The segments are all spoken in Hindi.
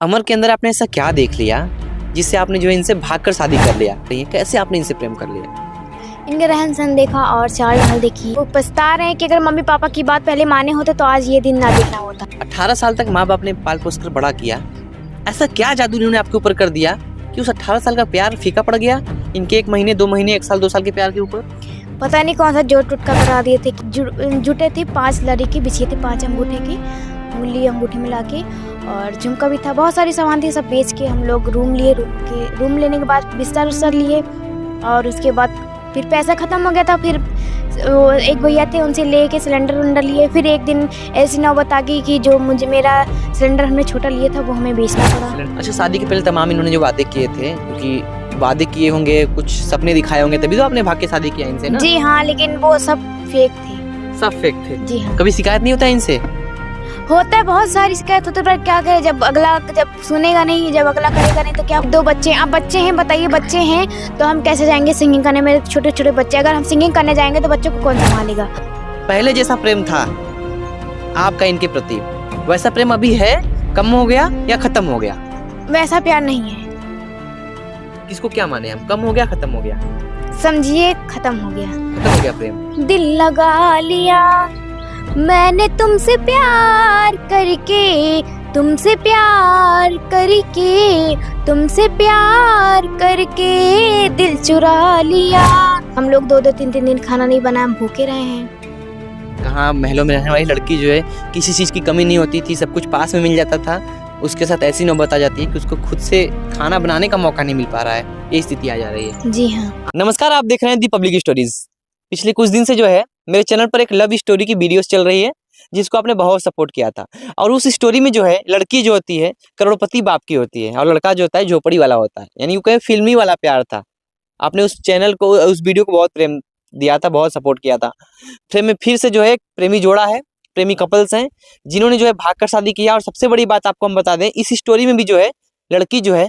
अमर के अंदर आपने ऐसा क्या देख लिया जिससे आपने जो है इनसे भागकर शादी कर लिया? तो ये कैसे आपने इनसे प्रेम कर लिया? इनका रहन सहन देखा और चाल ढाल देखी। वो पछता रहे हैं कि अगर मम्मी पापा की बात पहले माने होते तो आज ये दिन ना देखना होता। 18 साल तक माँ बाप ने पाल पोस कर बड़ा किया, ऐसा क्या जादू इन्होंने आपके ऊपर कर दिया कि उस 18 साल का प्यार फीका पड़ गया इनके 1 महीने 2 महीने 1 साल 2 साल के प्यार के ऊपर? पता नहीं कौन सा जोड़ टुटका करा दिए थे। जुटे थे 5 लड़की बिछी थी 5 अंगूठे की, उंगली अंगूठे मिला के, और झुमका भी था, बहुत सारी सामान थी। सब बेच के हम लोग रूम लिए। रूम लेने के बाद बिस्तर उस्तर लिए और उसके बाद फिर पैसा ख़त्म हो गया था। फिर एक भैया थे उनसे लेके सिलेंडर वलेंडर लिए। फिर एक दिन ऐसी नौबत आ गई कि जो मेरा सिलेंडर हमने छोटा लिया था वो हमें बेचना पड़ा। अच्छा, शादी के पहले तमाम इन्होंने जो वादे किए थे, क्योंकि वादे किए होंगे, कुछ सपने दिखाए होंगे, तभी तो आपने भाग के शादी किया इनसे ना? जी हाँ, लेकिन वो सब फेक थे। सब फेक थे? जी हाँ। कभी शिकायत नहीं होता इनसे? होता है, बहुत सारी शिकायत होती है, पर क्या करे, जब सुनेगा नहीं, जब अगला करेगा नहीं तो क्या। 2 बच्चे, आप बच्चे हैं, बताइए, बच्चे हैं तो हम कैसे जाएंगे सिंगिंग करने? मेरे छोटे छोटे बच्चे, अगर हम सिंगिंग करने जाएंगे तो बच्चों को कौन संभालेगा? पहले जैसा प्रेम था आपका इनके प्रति, वैसा प्रेम अभी है, कम हो गया या खत्म हो गया? वैसा प्यार नहीं है। किसको क्या माने हम, कम हो गया खत्म हो गया? समझिए खत्म हो गया। खत्म हो गया प्रेम। दिल लगा लिया मैंने तुमसे प्यार करके, तुमसे प्यार करके, तुमसे प्यार करके दिल चुरा लिया। हम लोग 2-2 3-3 दिन खाना नहीं बनाया, हम भूखे रहे हैं। कहाँ महलों में रहने वाली लड़की जो है किसी चीज़ की कमी नहीं होती थी, सब कुछ पास में मिल जाता था। उसके साथ ऐसी नौबत आ जाती है कि उसको खुद से खाना बनाने का मौका नहीं मिल पा रहा है, ये स्थिति आ जा रही है। जी हाँ। नमस्कार, आप देख रहे हैं दी पब्लिक स्टोरीज। पिछले कुछ दिन से जो है मेरे चैनल पर एक लव स्टोरी की वीडियोस चल रही है, जिसको आपने बहुत सपोर्ट किया था। और उस स्टोरी में जो है लड़की जो होती है करोड़पति बाप की होती है और लड़का जो होता है झोपड़ी वाला होता है, यानी वो फिल्मी वाला प्यार था। आपने उस चैनल को, उस वीडियो को बहुत प्रेम दिया था, बहुत सपोर्ट किया था। फिर से जो है प्रेमी जोड़ा है, प्रेमी कपल्स हैं जिन्होंने जो है भागकर शादी किया। और सबसे बड़ी बात आपको हम बता दें, इस स्टोरी में भी जो है लड़की जो है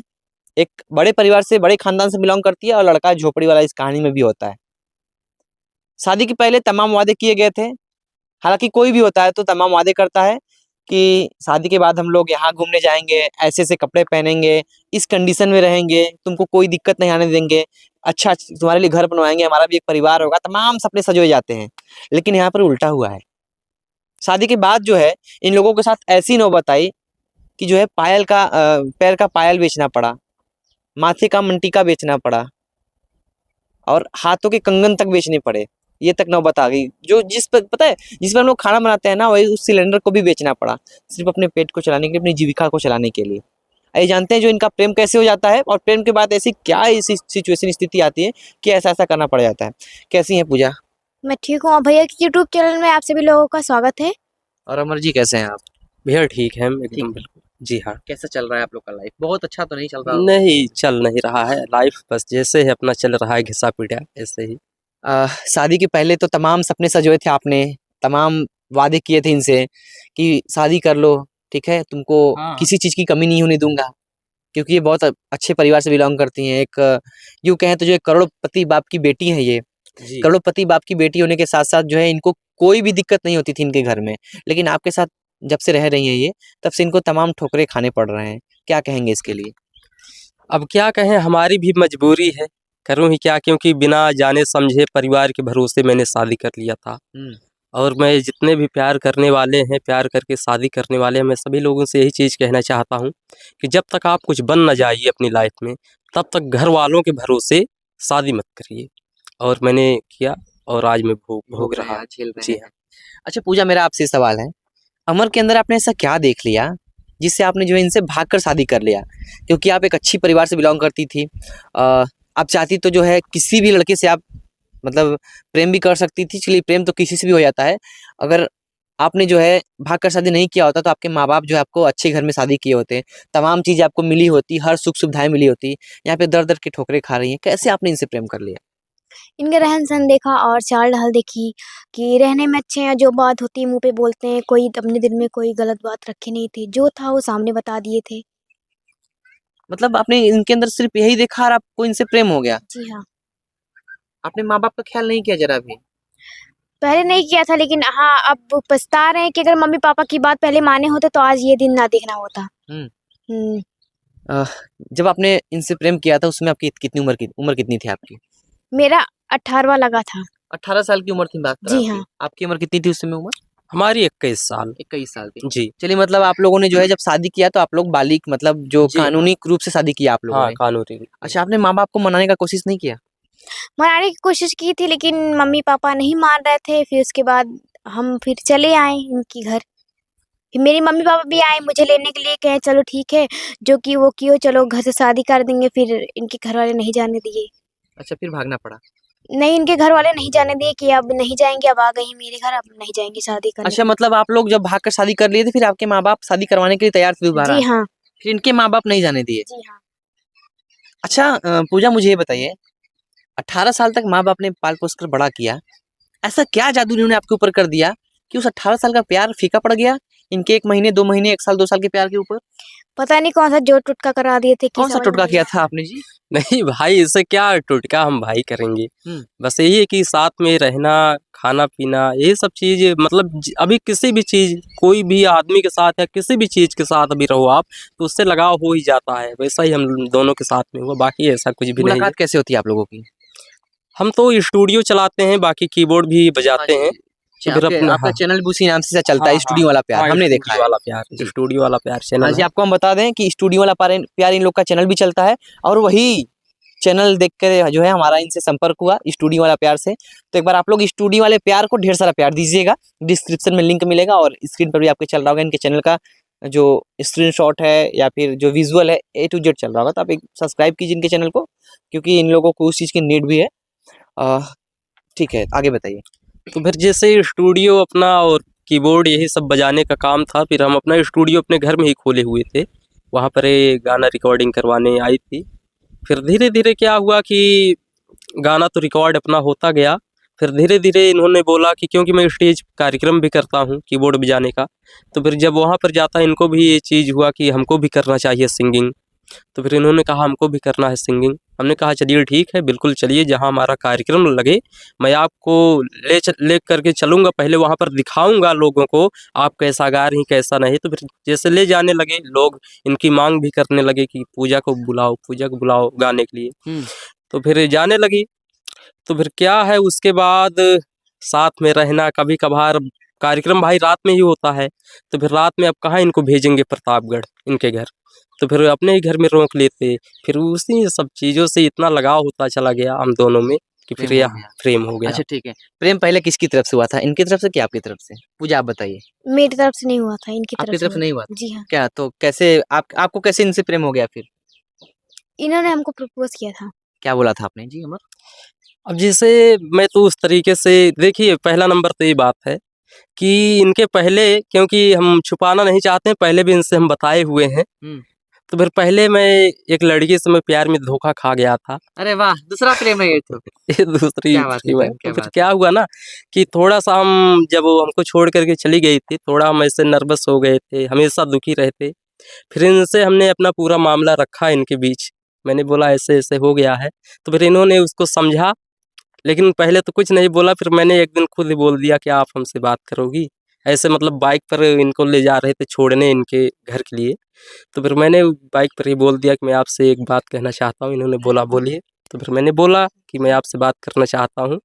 एक बड़े परिवार से, बड़े खानदान से बिलोंग करती है और लड़का झोपड़ी वाला इस कहानी में भी होता है। शादी के पहले तमाम वादे किए गए थे। हालांकि कोई भी होता है तो तमाम वादे करता है कि शादी के बाद हम लोग यहाँ घूमने जाएंगे, ऐसे ऐसे कपड़े पहनेंगे, इस कंडीशन में रहेंगे, तुमको कोई दिक्कत नहीं आने देंगे, अच्छा तुम्हारे लिए घर बनवाएंगे, हमारा भी एक परिवार होगा। तमाम सपने सजोए जाते हैं। लेकिन यहाँ पर उल्टा हुआ है। शादी के बाद जो है इन लोगों के साथ ऐसी नौबत आई कि जो है पायल का पैर का पायल बेचना पड़ा, माथे का मंटिका बेचना पड़ा और हाथों के कंगन तक बेचने पड़े। ये तक नौबत आ गई। जो जिस पर पता है, जिस पर हम लोग खाना बनाते हैं ना, वही उस सिलेंडर को भी बेचना पड़ा, सिर्फ अपने पेट को चलाने के लिए, अपनी जीविका को चलाने के लिए। ये जानते हैं जो इनका प्रेम कैसे हो जाता है और प्रेम के बाद ऐसी क्या ऐसी सिचुएशन स्थिति आती है कि ऐसा ऐसा करना पड़ जाता है। कैसी है पूजा? मैं ठीक हूँ। भैया के यूट्यूब चैनल में आप सभी लोगों का स्वागत है। और अमर जी कैसे हैं आप? भैया ठीक है एकदम बिल्कुल। जी हाँ। कैसा चल रहा है आप लोग का लाइफ? बहुत अच्छा तो नहीं चल रहा? नहीं चल नहीं रहा है लाइफ, बस जैसे है अपना चल रहा है, घिसा पीटा ऐसे ही। शादी के पहले तो तमाम सपने सजोए थे आपने, तमाम वादे किए थे इनसे कि शादी कर लो, ठीक है, तुमको किसी चीज़ की कमी नहीं होने दूंगा, क्योंकि ये बहुत अच्छे परिवार से बिलोंग करती हैं। एक यूँ कहें तो जो एक करोड़पति बाप की बेटी है ये। करोड़पति बाप की बेटी होने के साथ साथ जो है इनको कोई भी दिक्कत नहीं होती थी इनके घर में। लेकिन आपके साथ जब से रह रही हैं ये, तब से इनको तमाम ठोकरे खाने पड़ रहे हैं। क्या कहेंगे इसके लिए? अब क्या कहें, हमारी भी मजबूरी है, करूँ ही क्या, क्योंकि बिना जाने समझे परिवार के भरोसे मैंने शादी कर लिया था। और मैं जितने भी प्यार करने वाले हैं, प्यार करके शादी करने वाले हैं, मैं सभी लोगों से यही चीज़ कहना चाहता हूँ कि जब तक आप कुछ बन न जाइए अपनी लाइफ में, तब तक घर वालों के भरोसे शादी मत करिए। और मैंने किया और आज मैं भोग रहा, झेल रहे जी हैं। अच्छा पूजा, मेरा आपसे सवाल है, अमर के अंदर आपने ऐसा क्या देख लिया जिससे आपने जो है इनसे भागकर शादी कर लिया? क्योंकि आप एक अच्छी परिवार से बिलोंग करती थी, आप चाहती तो जो है किसी भी लड़के से आप मतलब प्रेम भी कर सकती थी। चलिए, प्रेम तो किसी से भी हो जाता है। अगर आपने जो है भागकर शादी नहीं किया होता तो आपके माँ बाप जो है आपको अच्छे घर में शादी किए होते, तमाम चीज़ें आपको मिली होती, हर सुख सुविधाएं मिली होती। यहाँ पे दर दर की ठोकरें खा रही हैं। कैसे आपने इनसे प्रेम कर लिया? इनका रहन सहन देखा और चाल ढाल देखी कि रहने में अच्छे हैं। जो बात होती है मुंह पे बोलते हैं, कोई अपने दिल में कोई गलत बात रखे नहीं थी, जो था वो सामने बता दिए थे। मतलब आपने इनके अंदर सिर्फ यही देखा और आपको इनसे प्रेम हो गया? जी हाँ। आपने माँ बाप का ख्याल नहीं किया जरा भी? पहले नहीं किया था, लेकिन हाँ अब पछता रहे हैं कि अगर मम्मी पापा की बात पहले माने होते तो आज ये दिन ना देखना होता। हम्म, अ, जब आपने इनसे प्रेम किया था उसमें आपकी कितनी उम्र कितनी थी आपकी? मेरा 18वां लगा था। 18 साल की उम्र थी बात कर जी आपकी। हाँ। आपकी उम्र कितनी थी उस समय उम्र? हमारी 21 साल। 21 साल थी। जी। चलिए मतलब आप लोगों ने जो है जब शादी किया तो आप लोग बालिग मतलब जो जी हाँ। कानूनी रूप से शादी किया आप लोगों हाँ, ने। कानूनी। अच्छा आपने माँ-बाप को मनाने का कोशिश नहीं किया? मनाने की कोशिश की थी लेकिन मम्मी-पापा नहीं मान रहे थे, फिर उसके बाद हम फिर चले आए इनके घर। फिर मेरे मम्मी-पापा भी आए मुझे लेने के लिए, कहे चलो ठीक है, जो कि वो कियो चलो घर से शादी कर देंगे, फिर इनके घर वाले नहीं जाने दिए। अच्छा फिर भागना पड़ा। नहीं, इनके घर वाले नहीं जाने दिए कि अब नहीं जाएँगे, अब आ गई हैं मेरे घर, अब नहीं जाएँगे शादी करने। अच्छा मतलब आप लोग जब भाग कर शादी कर लिए थे फिर आपके माँ-बाप शादी करवाने के लिए तैयार थे दोबारा? जी हाँ। फिर इनके माँ-बाप नहीं जाने दिए। जी हाँ। अच्छा पूजा मुझे ये बताइए 18 साल तक माँ-बाप ने पाल-पोस कर बड़ा किया। ऐसा क्या जादू इन्होंने आपके ऊपर कर दिया कि उस 18 साल का प्यार फीका पड़ गया? इनके 1 महीने, 2 महीने, 1 साल, 2 साल के प्यार के ऊपर? पता नहीं कौन-सा जोड़-टोटका करा दिए थे कि कौन-सा समझ टोटका नहीं किया आया। था आपने जी? नहीं भाई, इससे क्या टोटका हम भाई करेंगे। हुँ। बस यही है कि साथ में रहना, खाना-पीना, ये सब चीज़ मतलब अभी किसी भी चीज़, कोई भी आदमी के साथ या किसी भी चीज़ के साथ अभी रहो आप, तो उससे लगाव हो ही जाता है। वैसा ही हम दोनों के साथ में हुआ, बाकी ऐसा कुछ भी नहीं है। मुलाकात कैसे होती है आप लोगों की? हम तो स्टूडियो चलाते हैं, बाकी कीबोर्ड भी हाँ बजाते जी, हैं। जी। तो अच्छा फिर अपना आपका हाँ, चैनल भी उसी नाम से चलता हाँ, है हाँ। स्टूडियो वाला प्यार, हाँ, हमने देखा स्टूडियो है। वाला प्यार, जी। स्टूडियो वाला प्यार हाँ चैनल जी, है। आपको हम बता दें कि स्टूडियो वाला प्यार इन लोग का चैनल भी चलता है और वही चैनल देख कर जो है हमारा इनसे संपर्क हुआ स्टूडियो वाला प्यार से। तो एक बार आप लोग स्टूडियो वाले प्यार को ढेर सारा प्यार दीजिएगा। डिस्क्रिप्शन में लिंक मिलेगा और स्क्रीन पर भी आपके चल रहा होगा इनके चैनल का जो स्क्रीनशॉट है या फिर जो विजुअल है ए टू जेड चल रहा होगा। तो आप एक सब्सक्राइब कीजिए इनके चैनल को क्योंकि इन लोगों को उस चीज़ की नीड भी है। अ, ठीक है, आगे बताइए। तो फिर जैसे स्टूडियो अपना और कीबोर्ड यही सब बजाने का काम था, फिर हम अपना स्टूडियो अपने घर में ही खोले हुए थे। वहाँ पर ये गाना रिकॉर्डिंग करवाने आई थी। फिर धीरे-धीरे क्या हुआ कि गाना तो रिकॉर्ड अपना होता गया। फिर धीरे-धीरे इन्होंने बोला कि क्योंकि मैं स्टेज कार्यक्रम भी करता हूँ कीबोर्ड बजाने का, तो फिर जब वहाँ पर जाता इनको भी ये चीज़ हुआ कि हमको भी करना चाहिए सिंगिंग। तो फिर इन्होंने कहा हमको भी करना है सिंगिंग। हमने कहा चलिए ठीक है, बिल्कुल चलिए जहाँ हमारा कार्यक्रम लगे, मैं आपको ले करके चलूँगा, पहले वहाँ पर दिखाऊँगा लोगों को, आप कैसा गा रही, कैसा नहीं। तो फिर जैसे ले जाने लगे, लोग इनकी माँग भी करने लगे कि पूजा को बुलाओ गाने के लिए। हुँ। तो फिर जाने लगी। तो फिर क्या है उसके बाद साथ में रहना, कभी-कभार कार्यक्रम भाई रात में ही होता है, तो फिर रात में अब कहाँ इनको भेजेंगे प्रतापगढ़ इनके घर, तो फिर अपने ही घर में रोक लेते। फिर उसी सब चीज़ों से इतना लगाव होता चला गया हम दोनों में कि फिर प्रेम हो यह गया। प्रेम हो गया। अच्छा ठीक है। प्रेम पहले किसकी तरफ से हुआ था? इनकी तरफ से कि आपकी तरफ से? पूजा आप बताइए। मेरी तरफ से नहीं हुआ था, इनकी तरफ आपकी से तरफ से हुआ नहीं हुआ था। था? जी हाँ। क्या तो कैसे आपको कैसे इनसे प्रेम हो गया फिर? इन्होंने हमको प्रपोज़ किया था। क्या बोला था आपने जी अमर? अब जैसे मैं तो उस तरीके से देखिए, पहला नंबर तो ये बात है कि इनके पहले, क्योंकि हम छुपाना नहीं चाहते हैं, पहले भी इनसे हम बताए हुए हैं। हुँ। तो फिर पहले मैं एक लड़की से मैं प्यार में धोखा खा गया था। अरे वाह! दूसरा प्रेम है ये तो। ये दूसरी क्या बात है प्रेम है। सर, तो क्या फिर बात है। क्या हुआ ना कि थोड़ा-सा हम जब वो हमको छोड़ कर के चली गई थी, थोड़ा हम ऐसे नर्वस हो गए थे, हमेशा दुखी रहते। फिर इनसे हमने अपना पूरा मामला रखा इनके बीच। मैंने बोला ऐसे-ऐसे हो गया है, तो फिर इन्होंने उसको समझा, लेकिन पहले तो कुछ नहीं बोला, फिर मैंने एक दिन खुद ही बोल दिया कि आप हमसे बात करोगी? ऐसे मतलब बाइक पर इनको ले जा रहे थे छोड़ने इनके घर के लिए, तो फिर मैंने बाइक पर ही बोल दिया कि मैं आपसे एक बात कहना चाहता हूँ। इन्होंने बोला बोलिए, तो फिर मैंने बोला कि मैं आपसे बात करना चाहता हूँ।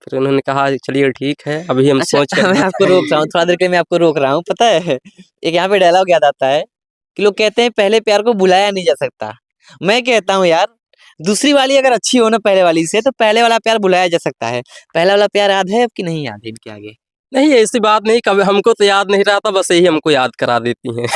फिर उन्होंने कहा चलिए ठीक है, अभी हम अच्छा सोच कर मैं आपको रोक रहा हूँ, थोड़ा देर के लिए मैं आपको रोक रहा हूँ। पता है एक यहाँ पे डायलॉग याद आता है कि लोग कहते हैं पहले प्यार को भुलाया नहीं जा सकता। मैं कहता हूँ यार दूसरी वाली अगर अच्छी हो ना पहले वाली से तो पहले वाला प्यार भुलाया जा सकता है। पहला वाला प्यार याद है अब कि नहीं याद है इनके आगे? नहीं, ऐसी बात नहीं, कभी हमको तो याद नहीं रहा था, बस यही हमको याद करा देती हैं।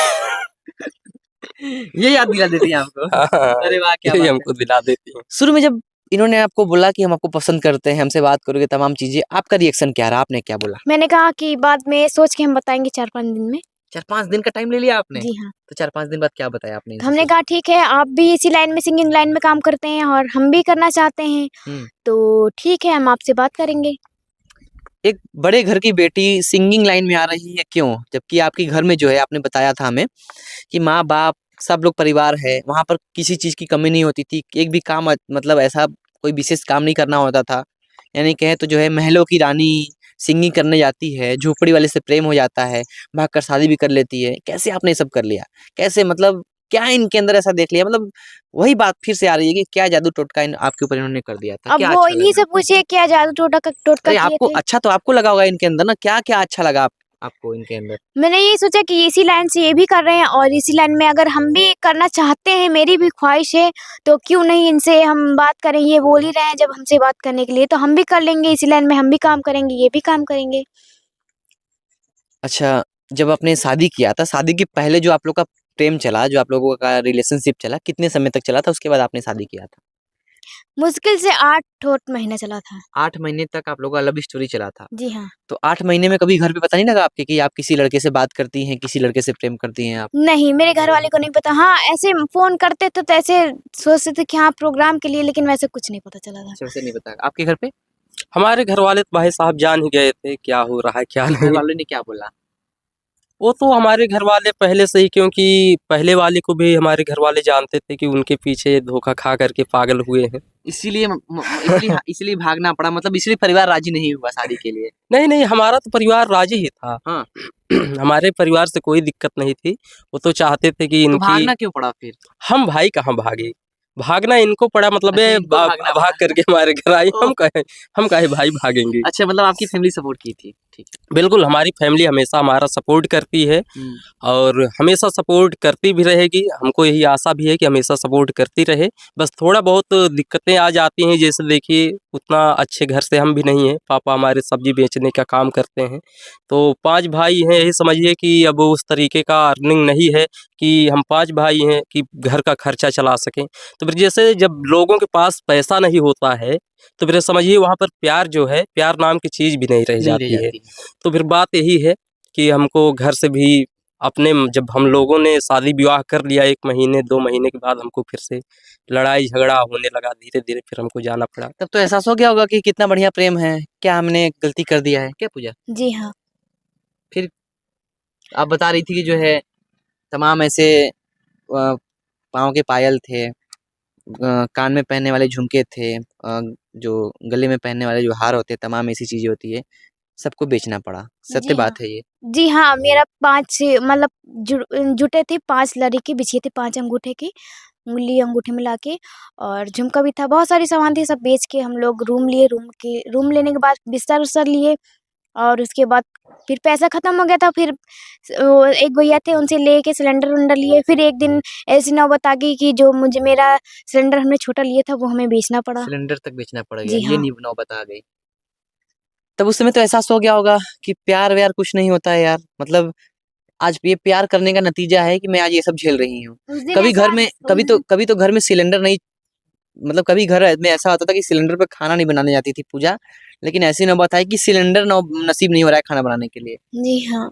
ये याद दिला देती हैं आपको? हाँ, हाँ, अरे वाह! क्या यही बात है। हमको दिला देती हैं। शुरू में जब इन्होंने आपको बोला कि हम आपको पसंद करते हैं, हमसे बात करोगे तमाम चीज़ें, आपका रिएक्शन क्या रहा? आपने क्या बोला? मैंने कहा कि बाद में सोच के हम बताएँगे 4-5 दिन में। 4-5 दिन का टाइम ले लिया आपने? जी हाँ। तो 4-5 दिन बाद क्या बताया आपने तो इनसे हमने फिर? कहा ठीक है, आप भी इसी लाइन में सिंगिंग लाइन में काम करते हैं और हम भी करना चाहते हैं, हुँ। तो ठीक है हम आपसे बात करेंगे। एक बड़े घर की बेटी सिंगिंग लाइन में आ रही है क्यों? जबकि आपके घर में जो है आपने बताया था हमें कि माँ-बाप सब लोग परिवार है, वहाँ पर किसी चीज़ की कमी नहीं होती थी। एक भी काम मतलब ऐसा कोई विशेष काम नहीं करना होता था। यानी कहें तो जो है महलों की रानी सिंगिंग करने जाती है, झोपड़ी वाले से प्रेम हो जाता है, भागकर शादी भी कर लेती है। कैसे आपने ये सब कर लिया? कैसे मतलब क्या इनके अंदर ऐसा देख लिया, मतलब वही बात फिर से आ रही है कि क्या जादू टोटका आपके ऊपर इन्होंने कर दिया था, अब क्या वो अच्छा इन्हीं लगा? से पूछिए क्या जादू टोटका अरे किए आपको थे। अच्छा तो आपको लगा होगा इनके अंदर ना, क्या क्या अच्छा लगा आपको इनके अंदर? मैंने ये सोचा कि इसी लाइन से ये भी कर रहे हैं और इसी लाइन में अगर हम भी करना चाहते हैं, मेरी भी ख्वाहिश है, तो क्यों नहीं इनसे हम बात करें। ये बोल ही रहे हैं जब हमसे बात करने के लिए, तो हम भी कर लेंगे इसी लाइन में, हम भी काम करेंगे, ये भी काम करेंगे। अच्छा, जब आपने शादी किया था, शादी के पहले जो आप लोग का प्रेम चला, जो आप लोगों का रिलेशनशिप चला, कितने समय तक चला था? उसके बाद आपने शादी किया था? मुश्किल से 8 महीना चला था। 8 महीने तक आप लोगों का लव स्टोरी चला था। जी हाँ। तो 8 महीने में कभी घर पे पता नहीं लगा आपके कि आप किसी लड़के से बात करती हैं, किसी लड़के से प्रेम करती हैं आप? नहीं, मेरे घर वाले को नहीं पता। हाँ, ऐसे फ़ोन करते थे तो ऐसे सोचते थे कि हाँ, प्रोग्राम के लिए, लेकिन वैसे कुछ नहीं पता चला था। अच्छा, वैसे नहीं पता। आपके घर पे? हमारे घर वाले तो भाई साहब जान ही गए थे क्या हो रहा है क्या घर नहीं। वालों ने क्या बोला? वो तो हमारे घर वाले पहले से ही, क्योंकि पहले वाले को भी हमारे घर वाले जानते थे कि उनके पीछे धोखा खा करके पागल हुए हैं। इसीलिए इसलिए भागना पड़ा, मतलब इसलिए परिवार राजी नहीं हुआ शादी के लिए? नहीं नहीं, हमारा तो परिवार राजी ही था। हाँ। हमारे परिवार से कोई दिक्कत नहीं थी। वो तो चाहते थे कि तो इनकी, भागना क्यों पड़ा फिर? हम भाई कहाँ भागे, भागना इनको पड़ा, मतलब अच्छा, ये इनको भागना भाग पड़ा। करके हमारे घर आई। ओह! हम काहे भाई भागेंगे। अच्छा, मतलब आपकी फैमिली सपोर्ट की थी। ठीक है। बिल्कुल, हमारी फैमिली हमेशा हमारा सपोर्ट करती है और हमेशा सपोर्ट करती भी रहेगी। हमको यही आशा भी है कि हमेशा सपोर्ट करती रहे। बस थोड़ा बहुत दिक्कतें आ जाती हैं, जैसे देखिए उतना अच्छे घर से हम भी नहीं हैं। पापा हमारे सब्जी बेचने का काम करते हैं, तो 5 भाई हैं। यही समझिए कि अब उस तरीके का अर्निंग नहीं है कि हम 5 भाई हैं कि घर का खर्चा चला सकें। तो फिर जैसे जब लोगों के पास पैसा नहीं होता है, तो फिर समझिए वहाँ पर प्यार जो है, प्यार नाम की चीज़ भी नहीं रह नहीं रह जाती है। जाती। तो फिर बात यही है कि हमको घर से भी जब हम लोगों ने शादी विवाह कर लिया 1 महीने 2 महीने के बाद हमको फिर से लड़ाई झगड़ा होने लगा, धीरे-धीरे फिर हमको जाना पड़ा। तब तो एहसास हो गया होगा कि कितना बढ़िया प्रेम है, क्या हमने गलती कर दिया है, क्या पूजा? जी हाँ। फिर आप बता रही थी कि जो है तमाम ऐसे पाँव के पायल थे, कान में पहनने वाले झुमके थे, जो गले में पहनने वाले जो हार होते हैं, तमाम ऐसी चीज़ें होती है, सबको बेचना पड़ा। सत्य जी हाँ। बात है ये? जी हाँ, मेरा 5 मतलब जुटे थे, 5 लड़ी की बिछी थी, 5 अंगूठे की, उंगली अंगूठे मिला के, और झुमका भी था, बहुत सारी सामान थी, सब बेच के हम लोग रूम लिए। रूम लेने के बाद बिस्तर-उस्तर लिए और उसके बाद फिर पैसा ख़त्म हो गया था। फिर वो एक भैया थे, उनसे लेके सिलेंडर-विलेंडर लिए। फिर एक दिन ऐसी नौबत आ गई कि जो मेरा सिलेंडर हमने छोटा लिया था, वो हमें बेचना पड़ा। सिलेंडर तक बेचना पड़ गया, जी ये हाँ। नौबत आ गई। तब उस समय तो एहसास हो गया होगा कि प्यार-व्यार कुछ नहीं होता है यार, मतलब आज ये प्यार करने का नतीजा है कि मैं आज ये सब झेल रही हूँ। उस दिन कभी घर ऐसा में कभी तो घर में सिलेंडर नहीं, मतलब कभी घर में ऐसा होता था कि सिलेंडर पे खाना नहीं बनाने जाती थी पूजा, लेकिन ऐसी नौबत आई कि सिलेंडर नसीब नहीं हो रहा है खाना बनाने के लिए। जी हाँ।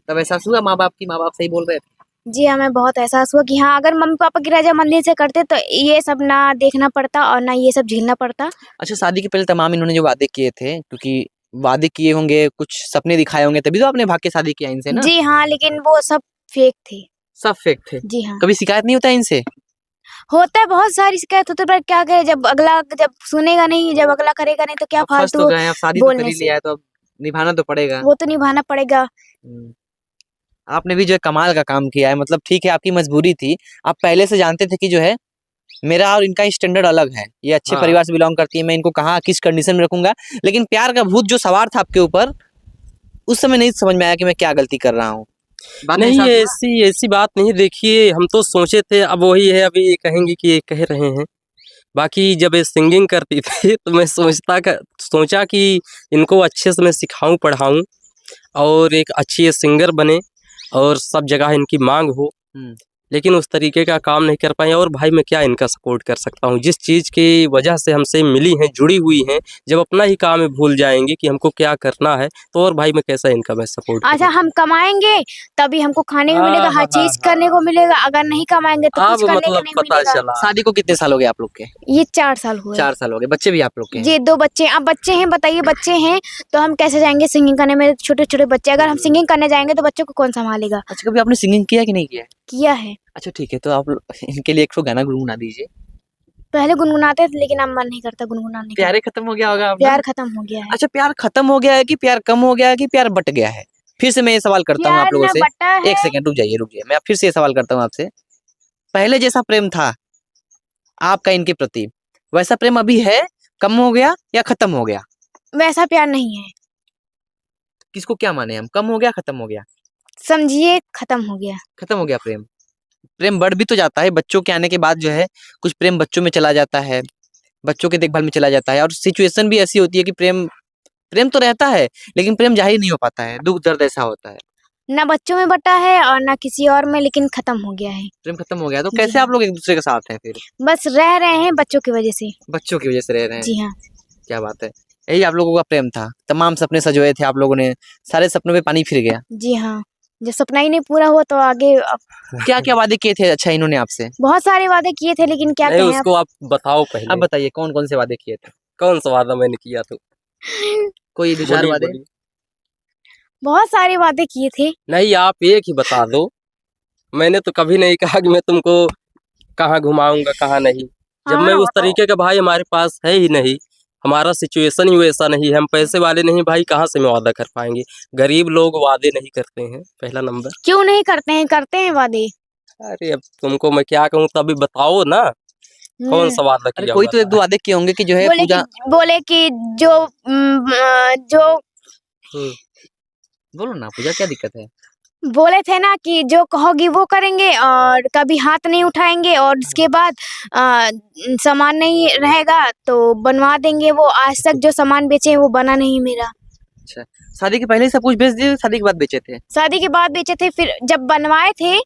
तब एहसास हुआ माँ बाप सही बोल रहे थे? जी, हमें बहुत एहसास हुआ कि हाँ, अगर मम्मी-पापा की रज़ामंदी से करते तो ये सब ना देखना पड़ता और ना ये सब झेलना पड़ता। अच्छा, शादी के पहले तमाम इन्होंने जो वादे किए थे, क्योंकि वादे किए होंगे, कुछ सपने दिखाए होंगे, तभी तो आपने भाग के शादी किया इनसे ना? जी हाँ, लेकिन वो सब फेक थे। सब फेक थे। जी हाँ। कभी शिकायत नहीं होता है इनसे? होता है, बहुत सारी शिकायत होती है, पर क्या करें, जब सुनेगा नहीं, जब अगला करेगा नहीं, तो क्या अब फँस तो फालतू गए हैं, अब शादी तो कर बोलने ही से। लिया है, तो अब निभाना तो पड़ेगा। वो तो निभाना पड़ेगा। हुँ। आपने भी जो है कमाल का काम किया है, मतलब ठीक है आपकी मजबूरी थी। आप पहले से जानते थे कि जो है मेरा और इनका स्टैंडर्ड अलग है। ये अच्छे हाँ। परिवार से बिलॉन्ग करती है, मैं इनको कहाँ किस कंडीशन में रखूँगा। लेकिन प्यार का भूत जो सवार था आपके ऊपर, उस समय नहीं समझ में आया कि मैं क्या गलती कर रहा हूँ। बाद में नहीं, एहसास हुआ? ऐसी बात नहीं। देखिए हम तो सोचे थे, अब वही है, अभी ये कहेंगे कि ये कह रहे हैं। बाकी जब ये सिंगिंग करती थी तो मैं सोचा कि इनको अच्छे से मैं सिखाऊँ, पढ़ाऊँ और एक अच्छी ये सिंगर बने और सब जगह इनकी माँग हो। हुँ। लेकिन उस तरीके का काम नहीं कर पाए, और भाई मैं क्या इनका सपोर्ट कर सकता हूँ, जिस चीज़ की वजह से हमसे मिली हैं, जुड़ी हुई हैं, जब अपना ही काम है भूल जाएँगी कि हमको क्या करना है, तो और भाई मैं कैसा इनका मैं सपोर्ट अच्छा, करूँ। हम कमाएँगे तभी हमको खाने को मिलेगा, हर हाँ, चीज़ करने को मिलेगा, अगर नहीं कमाएँगे तो कुछ अब करने को मतलब नहीं पता मिलेगा। चला। शादी को कितने साल हो गए आप लोग के? ये 4 साल हुए। 4 साल हो गए, बच्चे भी आप लोग के हैं? जी, 2 बच्चे हैं। अब बच्चे हैं, बताइए बच्चे हैं, तो हम कैसे जाएँगे सिंगिंग करने? मेरे छोटे-छोटे बच्चे, अगर हम सिंगिंग करने जाएँगे तो बच्चों को कौन सँभालेगा? अच्छा, कभी आपने सिंगिंग किया कि नहीं किया है? किया है। अच्छा ठीक है, तो आप इनके लिए एक ठो गाना गुनगुना दीजिए। पहले गुनगुनाते थे, लेकिन अब मन नहीं करता गुनगुनाने का। प्यारे खत्म हो गया होगा अब ना? प्यार खत्म हो गया है। अच्छा, प्यार खत्म हो गया है कि प्यार कम हो गया है कि प्यार बँट गया है? फिर से मैं ये सवाल करता हूँ प्यार आप लोगों ना से। बँटा है। 1 सेकंड रुक जाइए। मैं फिर से ये सवाल करता हूँ आपसे पहले जैसा प्रेम था आपका इनके प्रति, वैसा प्रेम अभी है, कम हो गया या खत्म हो गया? वैसा प्यार नहीं है, किसको क्या माने हम, कम हो गया खत्म हो गया? समझिए खत्म हो गया। खत्म हो गया प्रेम। प्रेम बढ़ भी तो जाता है, बच्चों के आने के बाद जो है कुछ प्रेम बच्चों में चला जाता है, बच्चों के देखभाल में चला जाता है, और सिचुएशन भी ऐसी होती है कि प्रेम प्रेम तो रहता है लेकिन प्रेम जाहिर नहीं हो पाता है, दुख दर्द ऐसा होता है। ना बच्चों में बटा है और ना किसी और में, लेकिन खत्म हो गया है। प्रेम खत्म हो गया तो जी कैसे हाँ। आप लोग एक दूसरे के साथ हैं फिर? बस रह रहे हैं बच्चों की वजह से। बच्चों की वजह से रह रहे हैं। जी हाँ। क्या बात है, यही आप लोगों का प्रेम था, तमाम सपने सजोए थे आप लोगों ने, सारे सपनों पे पानी फिर गया। जी हाँ, जब सपना ही नहीं पूरा हुआ तो आगे क्या क्या वादे किए थे अच्छा इन्होंने आपसे? बहुत सारे वादे किए थे, लेकिन क्या नहीं, कहें अब। उसको आप बताओ अब पहले, बताइए कौन कौन से वादे किए थे? कौन सा वादा मैंने किया तो? कोई दो चार बोलिए, वादे। बोलिए। बहुत सारे वादे किए थे। नहीं, आप एक ही बता दो। मैंने तो कभी नहीं कहा कि मैं तुमको कहाँ घुमाऊंगा कहाँ नहीं। जब मैं हाँ, उस तरीके का भाई हमारे पास है ही नहीं, हमारा सिचुएशन ही वैसा नहीं है, हम पैसे वाले नहीं भाई, कहाँ से मैं वादा कर पाएंगे? गरीब लोग वादे नहीं करते हैं, पहला नंबर। क्यों नहीं करते हैं, करते हैं वादे। अरे अब तुमको मैं क्या कहूँ, तभी बताओ ना कौन सा वादा अरे किया कोई हुआ तो एक दो था? वादे किए होंगे कि जो है पूजा। बोले कि जो हम्म, बोलो ना पूजा, क्या दिक्कत है? बोले थे ना कि जो कहोगी वो करेंगे और कभी हाथ नहीं उठाएंगे, और उसके बाद सामान नहीं रहेगा तो बनवा देंगे। वो आज तक जो सामान बेचे हैं वो बना नहीं मेरा। अच्छा, शादी के पहले ही सब कुछ बेच दिए, शादी के बाद बेचे थे? शादी के बाद बेचे थे, फिर जब बनवाए थे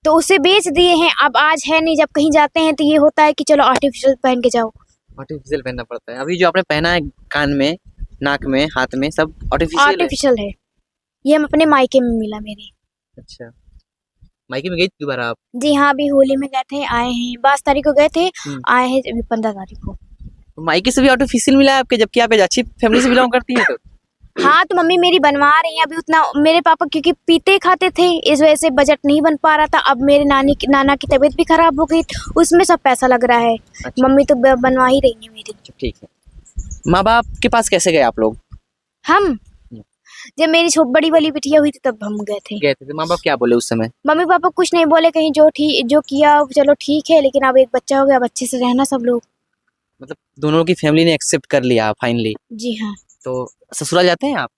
तो उसे बेच दिए हैं। अब आज है नहीं, जब कहीं जाते हैं तो ये होता है कि चलो आर्टिफिशियल पहन के जाओ। आर्टिफिशियल पहनना पड़ता है। अभी जो आपने पहना है कान में, नाक में, हाथ में, सब आर्टिफिशियल है। आर्टिफिशियल है, ये हम अपने मायके में मिला मेरे। अच्छा, मायके में गई थी दोबारा आप? जी हाँ, अभी होली में गए थे, आए हैं 22 तारीख को गए थे, आए हैं अभी 15 तारीख को। तो मायके से भी आर्टिफिशियल मिला है आपके, जबकि आप एक अच्छी फैमिली से बिलोंग करती हैं तो? हाँ, तो मम्मी मेरी बनवा रही है अभी। उतना मेरे पापा क्योंकि पीते खाते थे, इस वजह से बजट नहीं बन पा रहा था। अब मेरे नाना की तबीयत भी खराब हो गई, उसमें सब पैसा लग रहा है। अच्छा। मम्मी तो बनवा ही रही है मेरी। ठीक है। माँ बाप के पास कैसे गए आप लोग? हम जब मेरी बड़ी वाली बिटिया हुई थी तब हम गए थे। तो माँ बाप क्या बोले उस समय? मम्मी पापा कुछ नहीं बोले, कहीं जो किया चलो ठीक है, लेकिन अब एक बच्चा हो गया, बच्चे से रहना सब लोग। मतलब दोनों की फैमिली ने एक्सेप्ट कर लिया फाइनली? जी हाँ। तो ससुराल जाते हैं आप?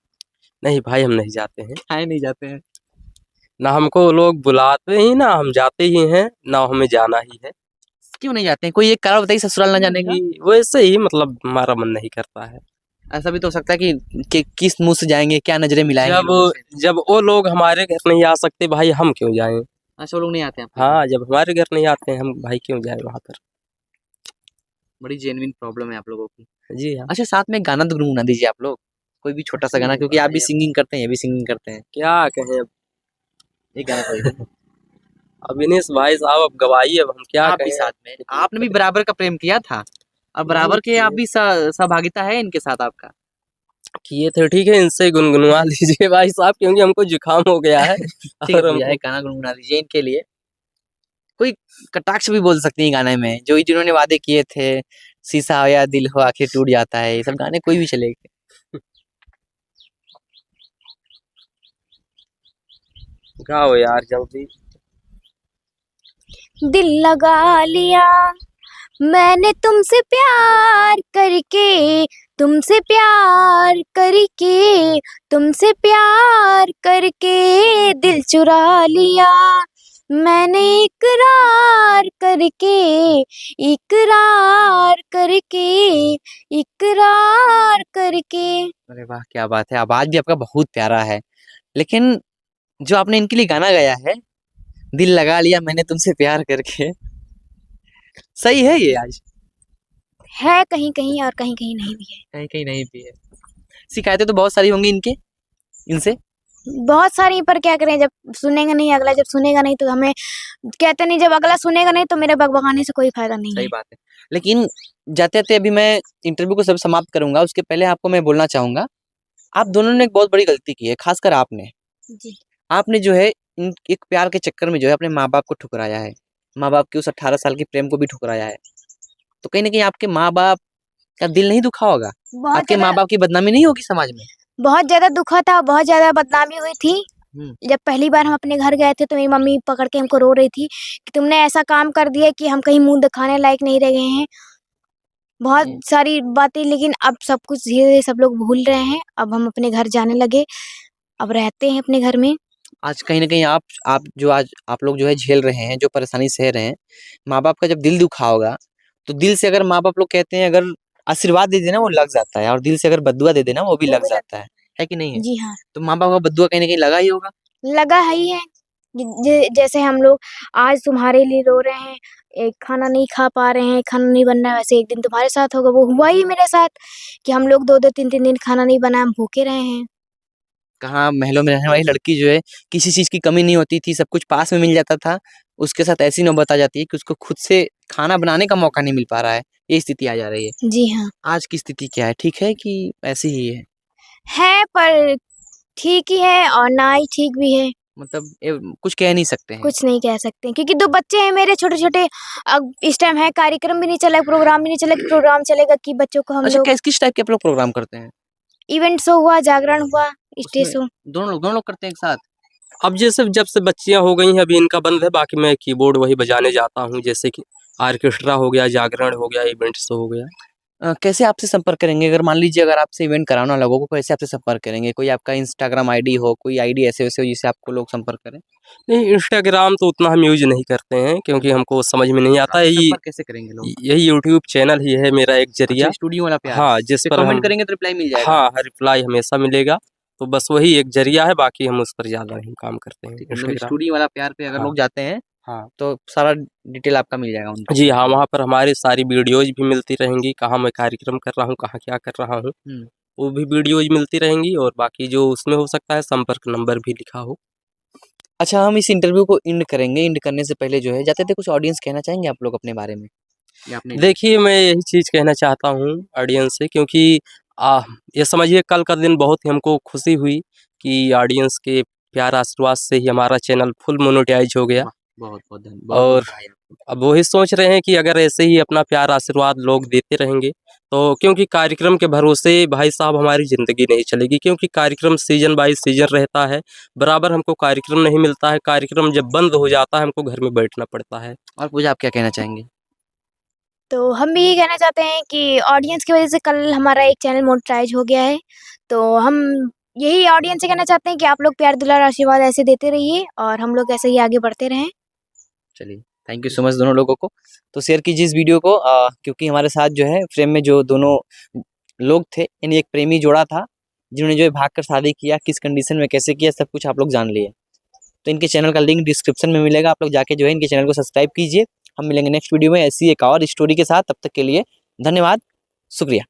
नहीं भाई, हम नहीं जाते हैं। आए नहीं जाते हैं? ना हमको लोग बुलाते ही, ना हम जाते ही हैं, ना हमें जाना ही है। क्यों नहीं जाते हैं? कोई एक कारण बताइए ससुराल ना जाने का। वैसे ही, मतलब हमारा मन नहीं करता है। ऐसा भी तो हो सकता है कि किस मुंह से जाएंगे, क्या नजरें मिलाएंगे लोगों से। जब वो लोग हमारे घर नहीं आ सकते भाई, हम क्यों जाएं? अच्छा, वो लोग नहीं आते हैं आपके हाँ, जब हमारे घर नहीं आते हैं, हम भाई क्यों जाएं वहां पर? घर? बड़ी जेन्युइन प्रॉब्लम है आप लोगों की। जी हाँ। अच्छा, साथ में गाना तो गुनगुना दीजिए आप लोग, कोई भी छोटा सा गाना, क्योंकि आप भी सिंगिंग करते हैं, ये भी सिंगिंग करते हैं। क्या कहें अब? एक गाना कोई अविनेश भाई साहब, अब गवाही, अब हम क्या आप भी कहें? साथ में, आपने भी बराबर का प्रेम किया था, अब बराबर के आप भी सहभागिता है इनके साथ आपका। किए थे, ठीक है, इनसे गुनगुनवा लीजिए भाई साहब, क्योंकि हमको जुकाम हो गया है। ठीक है और भैया, एक गाना गुनगुना दीजिए इनके लिए। कोई कटाक्ष भी बोल सकती हैं गाने में, जो जिन्होंने वादे किए थे, शीशा हो या दिल हो आखिर टूट जाता है, ये सब गाने कोई भी चलेगा। गाओ यार जल्दी। दिल लगा लिया मैंने तुमसे प्यार करके, तुमसे प्यार करके, तुमसे प्यार करके दिल चुरा लिया मैंने इकरार करके, इकरार करके, इकरार करके। अरे वाह, क्या बात है, आवाज भी आपका बहुत प्यारा है। लेकिन जो आपने इनके लिए गाना गाया है, दिल लगा लिया मैंने तुमसे प्यार करके, सही है ये? आज है कहीं कहीं और कहीं कहीं नहीं भी है। कहीं कहीं नहीं भी है। शिकायतें तो बहुत सारी होंगी इनसे। बहुत सारी, पर क्या करें, जब सुनेगा नहीं अगला, जब सुनेगा नहीं तो हमें कहते नहीं, जब अगला सुनेगा नहीं तो मेरे बकबकाने से कोई फायदा नहीं सही है। बात है। लेकिन जाते जाते अभी मैं इंटरव्यू को सब समाप्त करूंगा, उसके पहले आपको मैं बोलना चाहूंगा, आप दोनों ने एक बहुत बड़ी गलती की है, खासकर आपने। जी। आपने जो है एक प्यार के चक्कर में जो है अपने माँ बाप को ठुकराया है, माँ बाप की उस 18 साल की प्रेम को भी ठुकराया है। तो कहीं ना कहीं आपके माँ बाप का दिल नहीं दुखा होगा? बहुत आपके माँ बाप की बदनामी नहीं होगी समाज में? बहुत ज्यादा दुखा था, बहुत ज्यादा बदनामी हुई थी, जब पहली बार हम अपने घर गए थे तो मेरी मम्मी पकड़ के हमको रो रही थी कि तुमने ऐसा काम कर दिया कि हम कहीं मुंह दिखाने लायक नहीं रह गए हैं। बहुत सारी बातें, लेकिन अब सब कुछ धीरे-धीरे सब लोग भूल रहे हैं। अब हम अपने घर जाने लगे, अब रहते हैं अपने घर में। आज कहीं न कहीं आप जो आज आप लोग जो है झेल रहे हैं, जो परेशानी सह रहे हैं, माँ-बाप का जब दिल दुखा होगा, तो दिल से अगर माँ-बाप लोग कहते हैं अगर आशीर्वाद दे देना वो लग जाता है और दिल से अगर बद्दुआ दे देना वो भी लग जाता है कि नहीं है? जी हाँ, तो माँ-बाप का बद्दुआ कहीं न कहीं लगा ही होगा। लगा है ही है। जैसे हम लोग आज तुम्हारे लिए रो रहे हैं, एक खाना नहीं खा पा रहे हैं, खाना नहीं बन रहा है, वैसे एक दिन तुम्हारे साथ होगा। वो हुआ ही मेरे साथ कि हम लोग 2-2 3-3 दिन खाना नहीं बना, हम भूखे रहे हैं। कहाँ महलों में रहने वाली लड़की जो है किसी चीज़ की कमी नहीं होती थी, सब कुछ पास में मिल जाता था। उसके साथ ऐसी नौबत आ जाती है कि उसको खुद से खाना बनाने का मौका नहीं मिल पा रहा है। ये स्थिति आ जा रही है। जी हाँ, आज की स्थिति क्या है? ठीक है कि ऐसी ही है? है पर ठीक ही है और ना ही ठीक भी है। मतलब कुछ कह नहीं सकते हैं। कुछ नहीं कह सकते क्योंकि 2 बच्चे हैं मेरे छोटे-छोटे। अब इस टाइम है कार्यक्रम भी नहीं चला, प्रोग्राम भी नहीं चला कि प्रोग्राम चलेगा कि बच्चों को हम अच्छा लोग किस टाइप के आप लोग प्रोग्राम करते हैं? इवेंट शो हुआ, जागरण हुआ, स्टेज उसमें शो। दोनों लोग करते हैं एक साथ? अब जैसे जब से बच्चियाँ हो गई हैं अभी इनका बंद है, बाकी मैं कीबोर्ड वही बजाने जाता हूँ, जैसे कि ऑर्केस्ट्रा हो गया, जागरण हो गया, इवेंट्स हो गया। कैसे आपसे संपर्क करेंगे? अगर मान लीजिए अगर आपसे इवेंट कराना लोगों को कैसे आपसे संपर्क करेंगे? कोई आपका इंस्टाग्राम आईडी हो, कोई आईडी ऐसे-वैसे हो जिससे आपको लोग संपर्क करें? नहीं, इंस्टाग्राम तो उतना हम यूज़ नहीं करते हैं क्योंकि हमको समझ में नहीं आता है। आपसे संपर्क कैसे करेंगे लोग? यही यूट्यूब चैनल ही है मेरा एक ज़रिया। अच्छा स्टूडियो वाला प्यार। हाँ, जिस पे पर हम कमेंट करेंगे तो रिप्लाई मिल जाएगा? हाँ, रिप्लाई हमेशा मिलेगा। तो बस वही एक ज़रिया है, बाकी हम उस पर ज़्यादा नहीं काम करते हैं, ठीक है, मतलब इंस्टाग्राम। स्टूडियो वाला प्यार पे अगर हाँ, लोग जाते हैं, हाँ। तो सारा डिटेल आपका मिल जाएगा उनको। जी हाँ, वहाँ पर हमारी सारी वीडियोज़ भी मिलती रहेंगी, कहाँ मैं कार्यक्रम कर रहा हूँ, कहाँ क्या कर रहा हूँ, हुँ। वो भी वीडियोज़ मिलती रहेंगी और बाकी जो उसमें हो सकता है संपर्क नंबर भी लिखा हो। अच्छा हम इस इंटरव्यू को एंड करेंगे, एंड करने से पहले जो है जाते-जाते कुछ ऑडियंस कहना चाहेंगे आप लोग अपने बारे में? या अपने लिए? देखिए, मैं यही चीज़ कहना चाहता हूँ ऑडियंस से क्योंकि ये समझिए कल का दिन बहुत ही हमको खुशी हुई कि ऑडियंस के प्यार आशीर्वाद से ही हमारा चैनल फुल मोनेटाइज़ हो गया। वाह! बहुत-बहुत धन्य और बहुत-बहुत बधाई आपको। अब वही सोच रहे हैं कि अगर ऐसे ही अपना प्यार आशीर्वाद लोग देते रहेंगे, तो क्योंकि कार्यक्रम के भरोसे भाई साहब हमारी ज़िंदगी नहीं चलेगी क्योंकि कार्यक्रम सीज़न बाय सीज़न रहता है, बराबर हमको कार्यक्रम नहीं मिलता है, कार्यक्रम जब बंद हो जाता है हमको घर में बैठना पड़ता है। और पूजा आप क्या कहना चाहेंगे? तो हम भी यही कहना चाहते हैं कि ऑडियंस की वज़ह से कल हमारा एक चैनल मोनेटाइज़ हो गया है। तो हम यही ऑडियंस से कहना चाहते हैं कि आप लोग प्यार दुलार आशीर्वाद ऐसे देते रहिए और हम लोग ऐसे ही आगे बढ़ते रहें। चलिए, थैंक यू सो मच दोनों लोगों को। तो शेयर कीजिए इस वीडियो को क्योंकि हमारे साथ जो है फ्रेम में जो दोनों लोग थे, यानी एक प्रेमी जोड़ा था, जिन्होंने जो है भागकर शादी किया, किस कंडीशन में कैसे किया, सब कुछ आप लोग जान लिए। तो इनके चैनल का लिंक डिस्क्रिप्शन में मिलेगा, आप लोग जाके जो है इनके चैनल को सब्सक्राइब कीजिए। हम मिलेंगे नेक्स्ट वीडियो में ऐसी एक और स्टोरी के साथ, तब तक के लिए धन्यवाद, शुक्रिया।